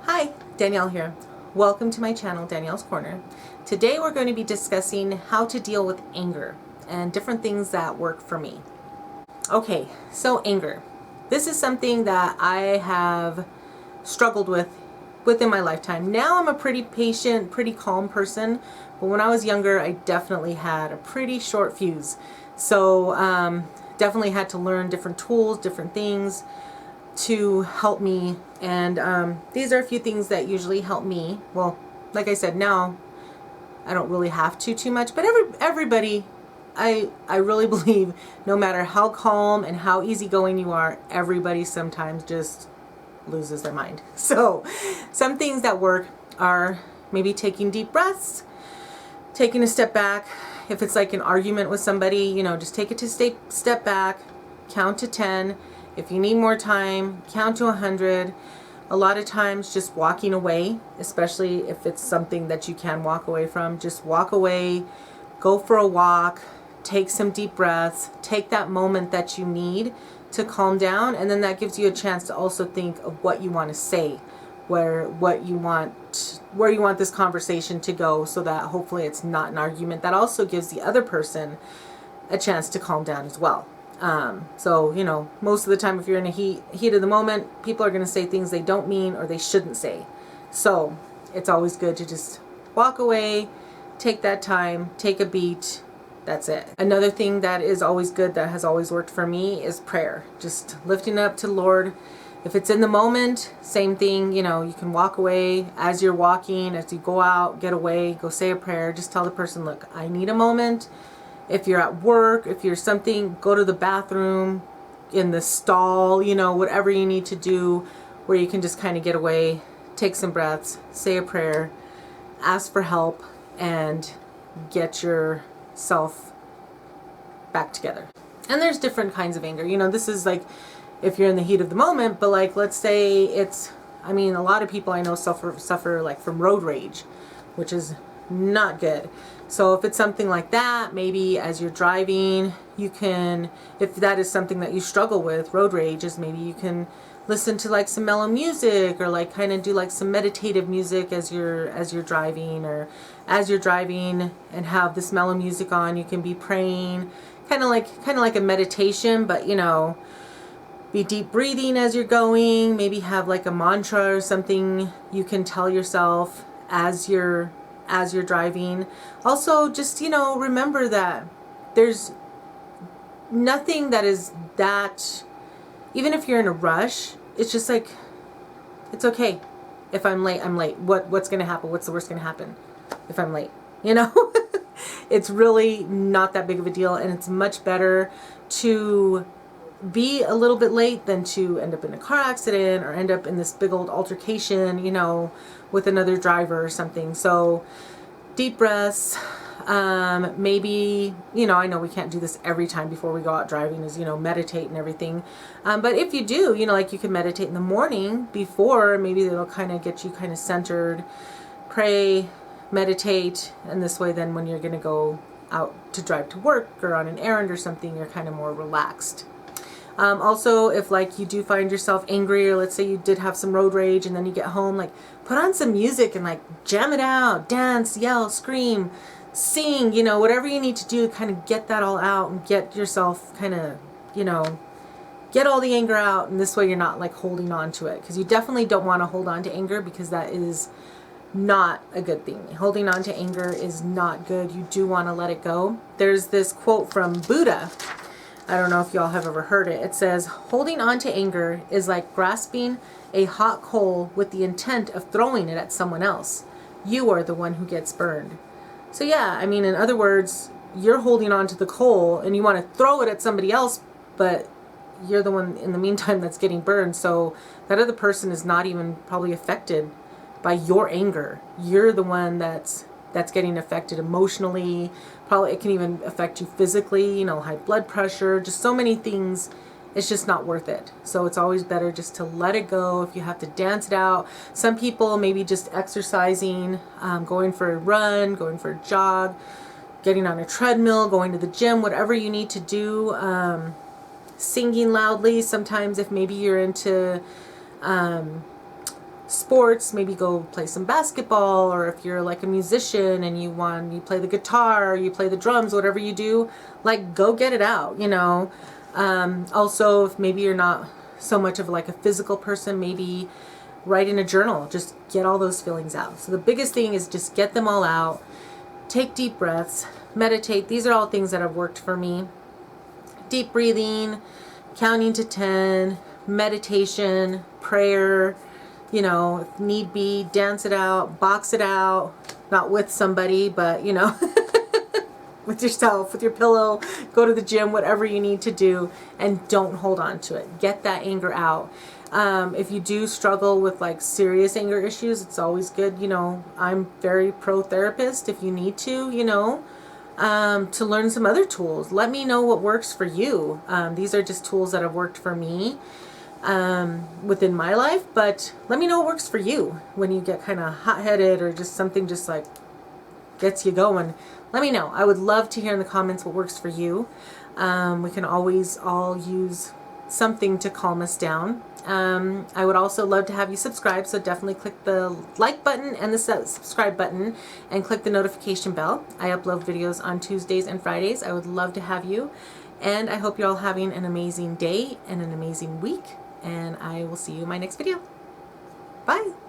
Hi, Danielle here. Welcome to my channel, Danielle's Corner. Today we're going to be discussing how to deal with anger and different things that work for me. Okay, so anger. This is something that I have struggled with within my lifetime. Now I'm a pretty patient, pretty calm person, but when I was younger, I definitely had a pretty short fuse. So definitely had to learn different tools, different things to help me, and these are a few things that usually help me. Well, like I said, now I don't really have to too much, but everybody, I really believe, no matter how calm and how easygoing you are, everybody sometimes just loses their mind. So some things that work are maybe taking deep breaths, taking a step back. If it's like an argument with somebody, just take it to step back, count to 10. If you need more time, count to 100. A lot of times just walking away, especially if it's something that you can walk away from, just walk away, go for a walk, take some deep breaths, take that moment that you need to calm down, and then that gives you a chance to also think of what you want to say, where you want this conversation to go, so that hopefully it's not an argument. That also gives the other person a chance to calm down as well. So, most of the time if you're in a heat of the moment, people are going to say things they don't mean or they shouldn't say. So it's always good to just walk away, take that time, take a beat. That's it. Another thing that is always good, that has always worked for me, is prayer. Just lifting up to the Lord. If it's in the moment, same thing, you can walk away as you're walking, as you go out, get away, go say a prayer. Just tell the person, look, I need a moment. If you're at work, if you're something, go to the bathroom, in the stall, whatever you need to do where you can just kind of get away, take some breaths, say a prayer, ask for help, and get yourself back together. And there's different kinds of anger. This is like if you're in the heat of the moment, but like let's say a lot of people I know suffer like from road rage, which is not good. So if it's something like that, maybe as you're driving, you can, if that is something that you struggle with, road rage, is maybe you can listen to like some mellow music, or like kind of do like some meditative music as you're driving, or as you're driving and have this mellow music on, you can be praying, kind of like a meditation, but be deep breathing as you're going. Maybe have like a mantra or something you can tell yourself as you're driving. Also, just remember that there's nothing that is that, even if you're in a rush, it's just like, it's okay. If I'm late, I'm late. What's going to happen? What's the worst going to happen if I'm late? It's really not that big of a deal, and it's much better to be a little bit late than to end up in a car accident or end up in this big old altercation, with another driver or something. So deep breaths, maybe, I know we can't do this every time before we go out driving, is, meditate and everything. But if you do, like you can meditate in the morning before, maybe it'll kind of get you kind of centered, pray, meditate, and this way then when you're going to go out to drive to work or on an errand or something, you're kind of more relaxed. Also, if like you do find yourself angry, or let's say you did have some road rage and then you get home, like put on some music and like jam it out, dance, yell, scream, sing, whatever you need to do, kind of get that all out and get yourself kind of, get all the anger out. And this way you're not like holding on to it, because you definitely don't want to hold on to anger, because that is not a good thing. Holding on to anger is not good. You do want to let it go. There's this quote from Buddha. I don't know if y'all have ever heard it. It says, holding on to anger is like grasping a hot coal with the intent of throwing it at someone else. You are the one who gets burned. So yeah, in other words, you're holding on to the coal and you want to throw it at somebody else, but you're the one in the meantime that's getting burned. So that other person is not even probably affected by your anger. You're the one that's getting affected emotionally. Probably it can even affect you physically, high blood pressure, just so many things. It's just not worth it. So it's always better just to let it go. If you have to dance it out, some people maybe just exercising, going for a run, going for a jog, getting on a treadmill, going to the gym, whatever you need to do, singing loudly. Sometimes if maybe you're into sports, maybe go play some basketball, or if you're like a musician and you play the guitar, you play the drums, whatever you do, like go get it out, you know. Also, if maybe you're not so much of like a physical person, maybe write in a journal, just get all those feelings out. So the biggest thing is just get them all out, take deep breaths, meditate. These are all things that have worked for me. Deep breathing, counting to 10, meditation, prayer, you know, if need be, dance it out, box it out, not with somebody, but, you know, with yourself, with your pillow, go to the gym, whatever you need to do, and don't hold on to it. Get that anger out. If you do struggle with like serious anger issues, it's always good, you know, I'm very pro therapist if you need to, you know, to learn some other tools. Let me know what works for you. These are just tools that have worked for me within my life, but let me know what works for you when you get kind of hot-headed or just something just like gets you going. Let me know. I would love to hear in the comments what works for you. We can always all use something to calm us down. I would also love to have you subscribe, so definitely click the like button and the subscribe button and click the notification bell. I upload videos on Tuesdays and Fridays. I would love to have you, and I hope you're all having an amazing day and an amazing week, and I will see you in my next video. Bye!